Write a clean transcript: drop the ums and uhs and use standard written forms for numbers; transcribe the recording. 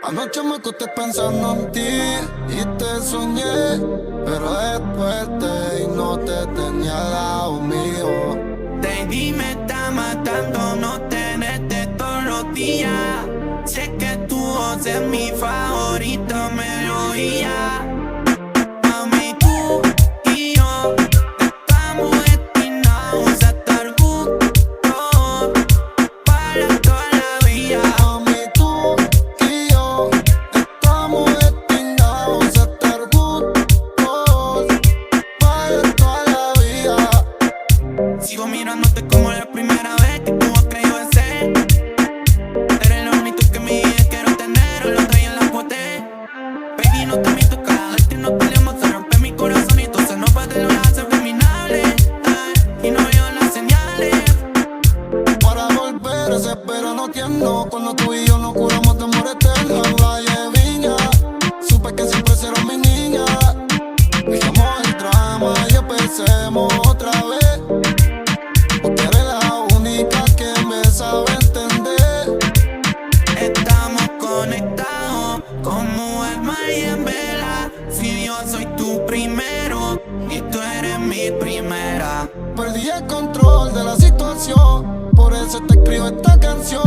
Anoche me acosté pensando en ti y te soñé, pero después y no te tenía al lado mío. Baby, me está matando no tenerte todos los días. Sé que tu voz es mi favorita melodía. Mami, tú y yo estamos destinados a estar juntos para toda la vida. Mami, tú y yo estamos destinados a estar juntos para toda la vida. Sigo mirándote como la primera vez que tú has creído en ser. Eres lo único que mi vida quiero tener, o lo traía en la boté. Baby, no te miento, cada vez que nos peleamos se rompe mi corazón y entonces no puede lograr ser terminable. Y no veo las señales Para volver a ser verano tierno, cuando tú y yo nos curamos de amor eterno. En Valle Viña, supe que siempre serás mi niña. Dejamos el drama y empecemos otra vez, porque eres la única que me sabe entender. estamos conectados como alma y en vela. Si yo soy tu primero y tú eres mi primera. Perdí el control de la situación, por eso te escribo esta canción.